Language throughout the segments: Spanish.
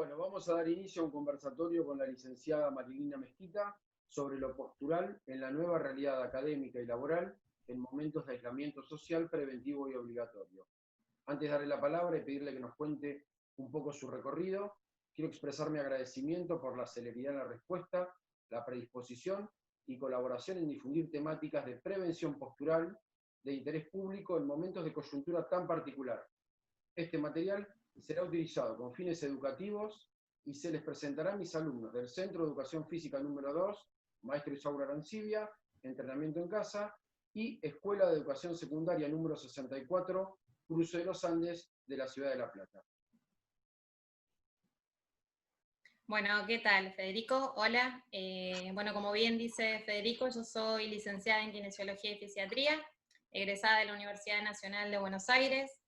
Bueno, vamos a dar inicio a un conversatorio con la licenciada Marilina Mezquita sobre lo postural en la nueva realidad académica y laboral en momentos de aislamiento social preventivo y obligatorio. Antes de darle la palabra y pedirle que nos cuente un poco su recorrido, quiero expresar mi agradecimiento por la celeridad en la respuesta, la predisposición y colaboración en difundir temáticas de prevención postural de interés público en momentos de coyuntura tan particular. Este material será utilizado con fines educativos y se les presentará a mis alumnos del Centro de Educación Física número 2, Maestro Isaura Arancibia, Entrenamiento en Casa, y Escuela de Educación Secundaria número 64, Cruce de los Andes, de la Ciudad de La Plata. Bueno, ¿qué tal, Federico? Hola. Bueno, como bien dice Federico, yo soy licenciada en Kinesiología y Fisiatría, egresada de la Universidad Nacional de Buenos Aires.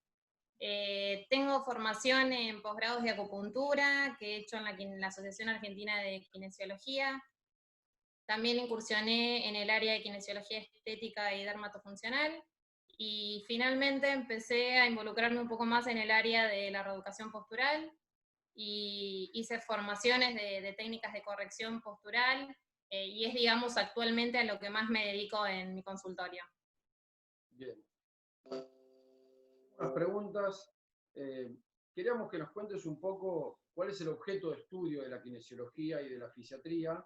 Tengo formación en posgrados de acupuntura que he hecho en la Asociación Argentina de Kinesiología. También incursioné en el área de kinesiología estética y dermatofuncional. Y finalmente empecé a involucrarme un poco más en el área de la reeducación postural, y hice formaciones de técnicas de corrección postural, y es, digamos, actualmente a lo que más me dedico en mi consultorio. Bien. Unas preguntas. Queríamos que nos cuentes un poco cuál es el objeto de estudio de la kinesiología y de la fisiatría,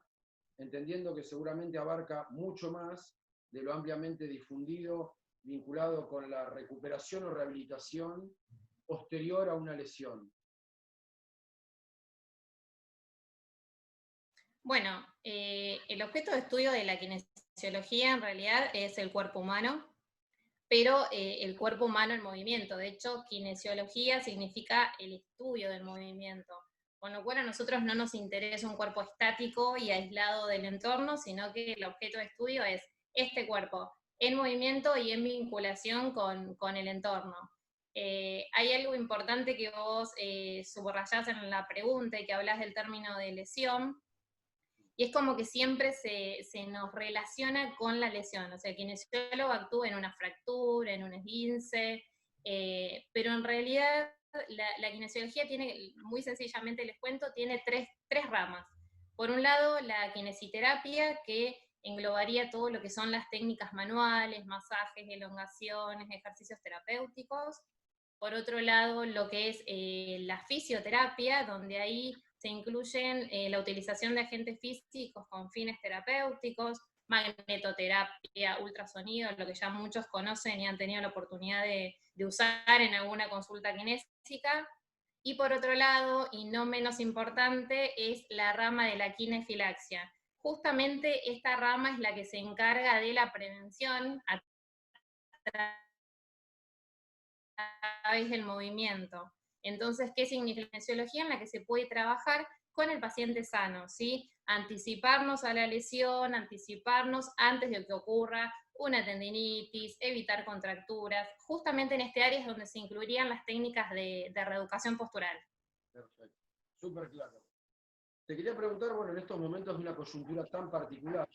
entendiendo que seguramente abarca mucho más de lo ampliamente difundido vinculado con la recuperación o rehabilitación posterior a una lesión. Bueno, el objeto de estudio de la kinesiología en realidad es el cuerpo humano, pero el cuerpo humano en movimiento. De hecho, kinesiología significa el estudio del movimiento, con lo cual a nosotros no nos interesa un cuerpo estático y aislado del entorno, sino que el objeto de estudio es este cuerpo en movimiento y en vinculación con el entorno. Hay algo importante que vos subrayás en la pregunta y que hablas del término de lesión, y es como que siempre se nos relaciona con la lesión. O sea, el kinesiólogo actúa en una fractura, en un esguince, pero en realidad la kinesiología tiene, muy sencillamente les cuento, tiene tres ramas. Por un lado, la kinesiterapia, que englobaría todo lo que son las técnicas manuales, masajes, elongaciones, ejercicios terapéuticos. Por otro lado, lo que es la fisioterapia, donde ahí se incluyen la utilización de agentes físicos con fines terapéuticos, magnetoterapia, ultrasonido, lo que ya muchos conocen y han tenido la oportunidad de usar en alguna consulta kinésica. Y por otro lado, y no menos importante, es la rama de la kinefilaxia. Justamente esta rama es la que se encarga de la prevención a través del movimiento. Entonces, ¿qué significa la kinesiología? En la que se puede trabajar con el paciente sano, ¿sí? Anticiparnos a la lesión, anticiparnos antes de que ocurra una tendinitis, evitar contracturas. Justamente en este área es donde se incluirían las técnicas de reeducación postural. Perfecto, súper claro. Te quería preguntar, bueno, en estos momentos de una coyuntura tan particular,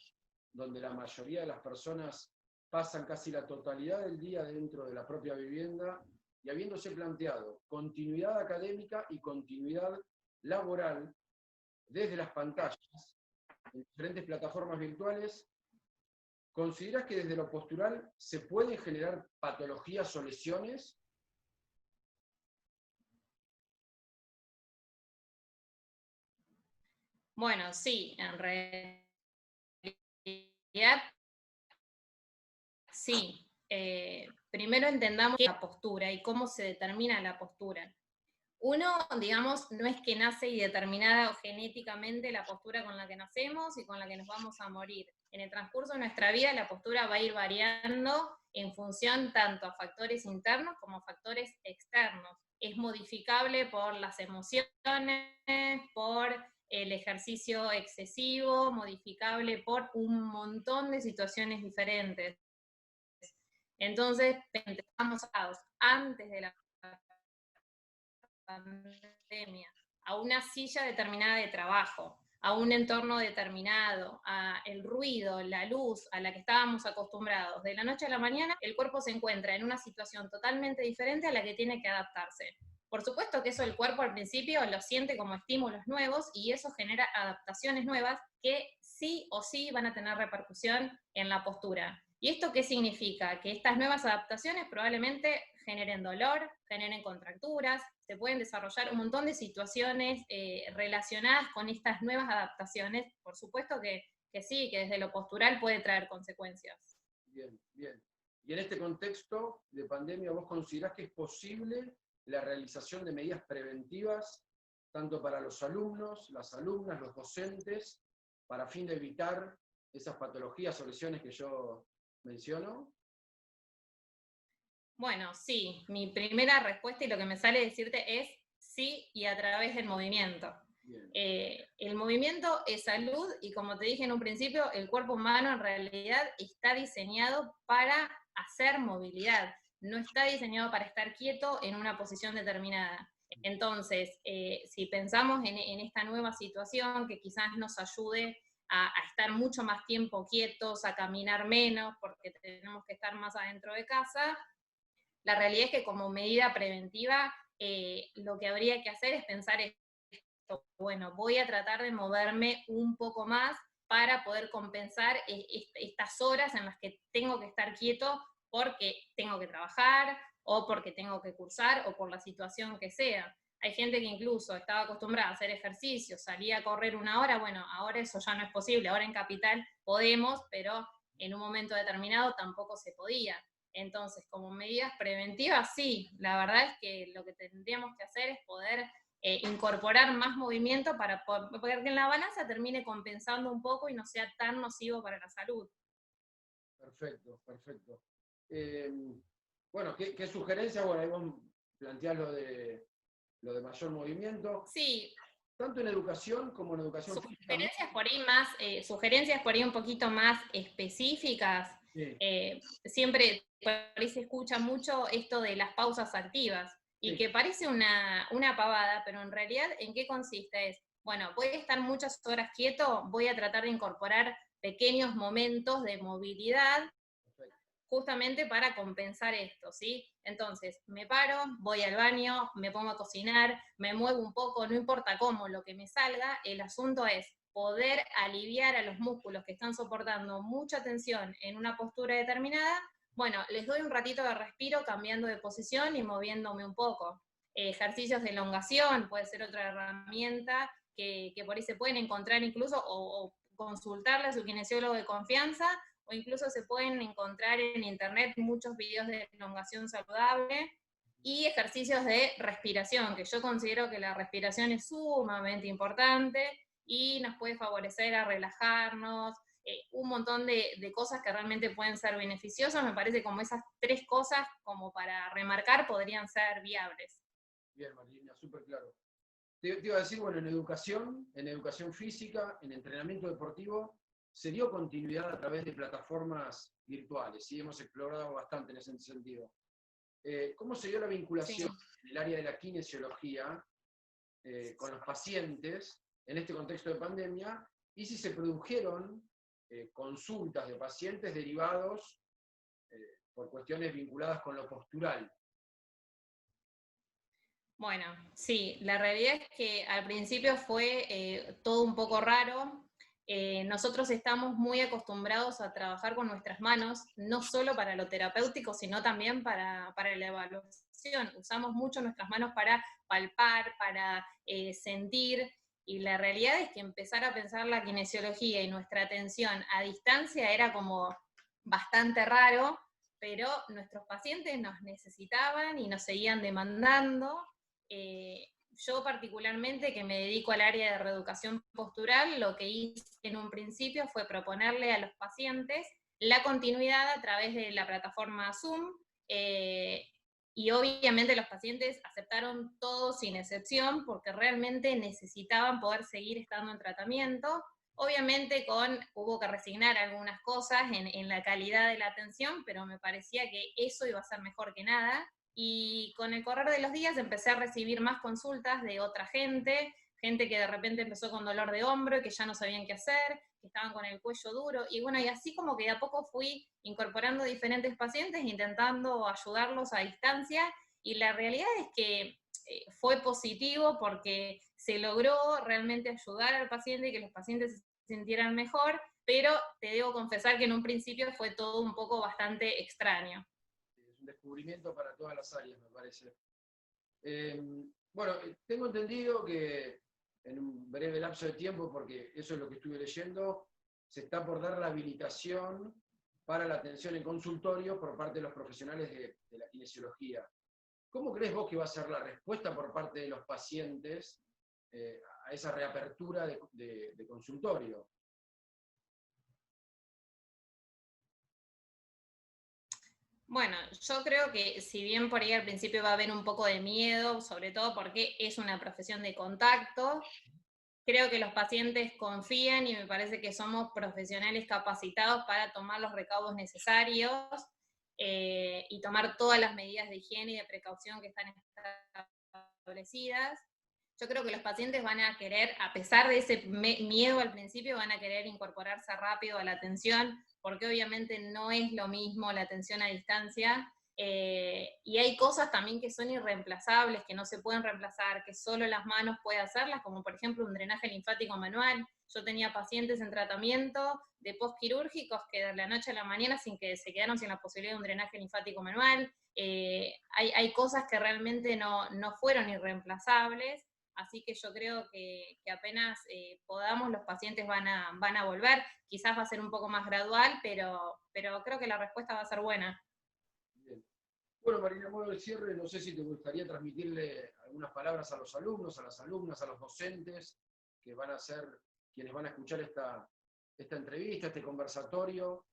donde la mayoría de las personas pasan casi la totalidad del día dentro de la propia vivienda y habiéndose planteado continuidad académica y continuidad laboral desde las pantallas en diferentes plataformas virtuales, ¿consideras que desde lo postural se pueden generar patologías o lesiones? Bueno, sí, en realidad sí. Primero entendamos la postura y cómo se determina la postura. Uno, digamos, no es que nace y determinada genéticamente la postura con la que nacemos y con la que nos vamos a morir. En el transcurso de nuestra vida la postura va a ir variando en función tanto a factores internos como a factores externos. Es modificable por las emociones, por el ejercicio excesivo, modificable por un montón de situaciones diferentes. Entonces, estamos antes de la pandemia, a una silla determinada de trabajo, a un entorno determinado, a el ruido, la luz a la que estábamos acostumbrados. De la noche a la mañana, el cuerpo se encuentra en una situación totalmente diferente a la que tiene que adaptarse. Por supuesto que eso el cuerpo al principio lo siente como estímulos nuevos y eso genera adaptaciones nuevas que sí o sí van a tener repercusión en la postura. ¿Y esto qué significa? Que estas nuevas adaptaciones probablemente generen dolor, generen contracturas, se pueden desarrollar un montón de situaciones relacionadas con estas nuevas adaptaciones. Por supuesto que sí, que desde lo postural puede traer consecuencias. Bien, bien. Y en este contexto de pandemia, ¿vos considerás que es posible la realización de medidas preventivas, tanto para los alumnos, las alumnas, los docentes, para fin de evitar esas patologías o lesiones que yo menciono? Bueno, sí, mi primera respuesta y lo que me sale decirte es sí y a través del movimiento. Bien. El movimiento es salud y como te dije en un principio, el cuerpo humano en realidad está diseñado para hacer movilidad, no está diseñado para estar quieto en una posición determinada. Entonces, si pensamos en esta nueva situación que quizás nos ayude a estar mucho más tiempo quietos, a caminar menos, porque tenemos que estar más adentro de casa, la realidad es que como medida preventiva, lo que habría que hacer es pensar esto, bueno, voy a tratar de moverme un poco más para poder compensar estas horas en las que tengo que estar quieto porque tengo que trabajar o porque tengo que cursar o por la situación que sea. Hay gente que incluso estaba acostumbrada a hacer ejercicio, salía a correr 1 hora, bueno, ahora eso ya no es posible, ahora en Capital podemos, pero en un momento determinado tampoco se podía. Entonces, como medidas preventivas, sí, la verdad es que lo que tendríamos que hacer es poder incorporar más movimiento para poder que en la balanza termine compensando un poco y no sea tan nocivo para la salud. Perfecto, perfecto. Eh, bueno, ¿qué sugerencias? Bueno, ahí vos planteás lo de mayor movimiento, Sí, tanto en educación como en educación física. sugerencias por ahí un poquito más específicas. Sí, Siempre por ahí se escucha mucho esto de las pausas activas y sí, que parece una pavada, pero en realidad ¿en qué consiste? Es, bueno, voy a estar muchas horas quieto, voy a tratar de incorporar pequeños momentos de movilidad perfecto. justamente para compensar esto, ¿sí? Entonces, me paro, voy al baño, me pongo a cocinar, me muevo un poco, no importa cómo, lo que me salga, el asunto es poder aliviar a los músculos que están soportando mucha tensión en una postura determinada. Bueno, les doy un ratito de respiro cambiando de posición y moviéndome un poco. Ejercicios de elongación puede ser otra herramienta que por ahí se pueden encontrar incluso o consultarle a su kinesiólogo de confianza o incluso se pueden encontrar en internet muchos videos de elongación saludable y ejercicios de respiración, que yo considero que la respiración es sumamente importante y nos puede favorecer a relajarnos, un montón de cosas que realmente pueden ser beneficiosas. Me parece como esas 3 cosas, como para remarcar, podrían ser viables. Bien, Marina, súper claro. Te iba a decir, bueno, en educación física, en entrenamiento deportivo, se dio continuidad a través de plataformas virtuales, y hemos explorado bastante en ese sentido. ¿Cómo se dio la vinculación Sí. en el área de la kinesiología con los pacientes en este contexto de pandemia? Y si se produjeron consultas de pacientes derivados por cuestiones vinculadas con lo postural. Bueno, sí, la realidad es que al principio fue todo un poco raro. Nosotros estamos muy acostumbrados a trabajar con nuestras manos, no solo para lo terapéutico, sino también para la evaluación. Usamos mucho nuestras manos para palpar, para sentir, y la realidad es que empezar a pensar la kinesiología y nuestra atención a distancia era como bastante raro, pero nuestros pacientes nos necesitaban y nos seguían demandando. Yo particularmente, que me dedico al área de reeducación postural, lo que hice en un principio fue proponerle a los pacientes la continuidad a través de la plataforma Zoom, y obviamente los pacientes aceptaron todo sin excepción porque realmente necesitaban poder seguir estando en tratamiento. Obviamente hubo que resignar algunas cosas en la calidad de la atención, pero me parecía que eso iba a ser mejor que nada. Y con el correr de los días empecé a recibir más consultas de otra gente, gente que de repente empezó con dolor de hombro y que ya no sabían qué hacer, que estaban con el cuello duro, y bueno, y así como que de a poco fui incorporando diferentes pacientes, intentando ayudarlos a distancia, y la realidad es que fue positivo porque se logró realmente ayudar al paciente y que los pacientes se sintieran mejor, pero te debo confesar que en un principio fue todo un poco bastante extraño. Es un descubrimiento para todas las áreas, me parece. Bueno, tengo entendido que en un breve lapso de tiempo, porque eso es lo que estuve leyendo, se está por dar la habilitación para la atención en consultorio por parte de los profesionales de la kinesiología. ¿Cómo crees vos que va a ser la respuesta por parte de los pacientes a esa reapertura de consultorio? Bueno, yo creo que si bien por ahí al principio va a haber un poco de miedo, sobre todo porque es una profesión de contacto, creo que los pacientes confían y me parece que somos profesionales capacitados para tomar los recaudos necesarios y tomar todas las medidas de higiene y de precaución que están establecidas. Yo creo que los pacientes van a querer, a pesar de ese miedo al principio, van a querer incorporarse rápido a la atención, porque obviamente no es lo mismo la atención a distancia. Y hay cosas también que son irreemplazables, que no se pueden reemplazar, que solo las manos pueden hacerlas, como por ejemplo un drenaje linfático manual. Yo tenía pacientes en tratamiento de postquirúrgicos que de la noche a la mañana se quedaron sin la posibilidad de un drenaje linfático manual. Hay cosas que realmente no fueron irreemplazables. Así que yo creo que apenas podamos, los pacientes van a volver. Quizás va a ser un poco más gradual, pero creo que la respuesta va a ser buena. Bien. Bueno, Marina, a modo de cierre, no sé si te gustaría transmitirle algunas palabras a los alumnos, a las alumnas, a los docentes, que van a ser quienes van a escuchar esta entrevista, este conversatorio.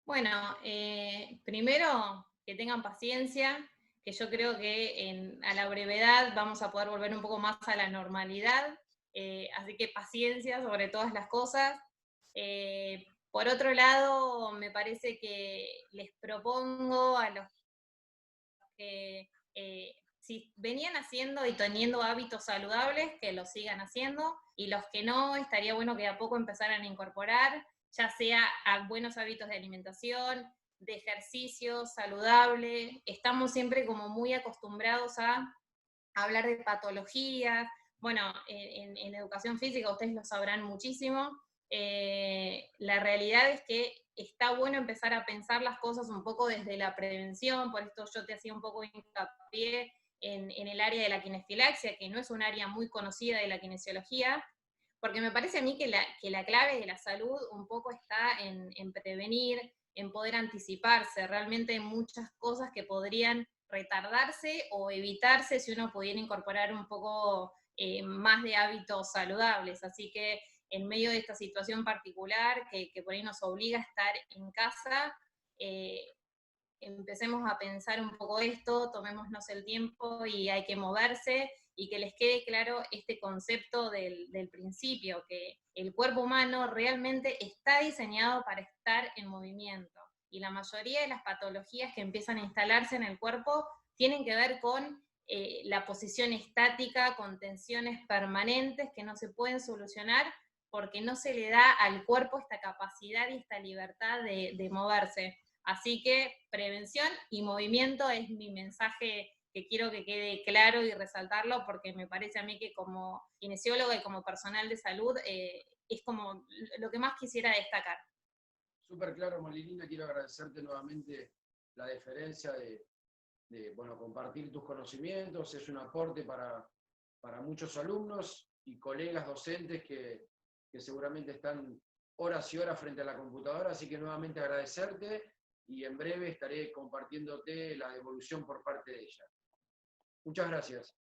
Bueno, primero que tengan paciencia, que yo creo que a la brevedad vamos a poder volver un poco más a la normalidad, así que paciencia sobre todas las cosas. Por otro lado, me parece que les propongo a los que si venían haciendo y teniendo hábitos saludables, que lo sigan haciendo, y los que no, estaría bueno que a poco empezaran a incorporar, ya sea a buenos hábitos de alimentación, de ejercicio saludable. Estamos siempre como muy acostumbrados a hablar de patologías. Bueno, en educación física ustedes lo sabrán muchísimo. La realidad es que está bueno empezar a pensar las cosas un poco desde la prevención, por esto yo te hacía un poco hincapié en el área de la kinefilaxia, que no es un área muy conocida de la kinesiología, porque me parece a mí que la clave de la salud un poco está en prevenir, en poder anticiparse. Realmente hay muchas cosas que podrían retardarse o evitarse si uno pudiera incorporar un poco más de hábitos saludables. Así que en medio de esta situación particular que por ahí nos obliga a estar en casa, empecemos a pensar un poco esto, tomémonos el tiempo y hay que moverse y que les quede claro este concepto del principio, que el cuerpo humano realmente está diseñado para estar en movimiento y la mayoría de las patologías que empiezan a instalarse en el cuerpo tienen que ver con la posición estática, con tensiones permanentes que no se pueden solucionar porque no se le da al cuerpo esta capacidad y esta libertad de moverse. Así que prevención y movimiento es mi mensaje que quiero que quede claro y resaltarlo porque me parece a mí que como kinesióloga y como personal de salud es como lo que más quisiera destacar. Súper claro, Marilina, quiero agradecerte nuevamente la deferencia de compartir tus conocimientos, es un aporte para muchos alumnos y colegas docentes que seguramente están horas y horas frente a la computadora, así que nuevamente agradecerte y en breve estaré compartiéndote la devolución por parte de ella. Muchas gracias.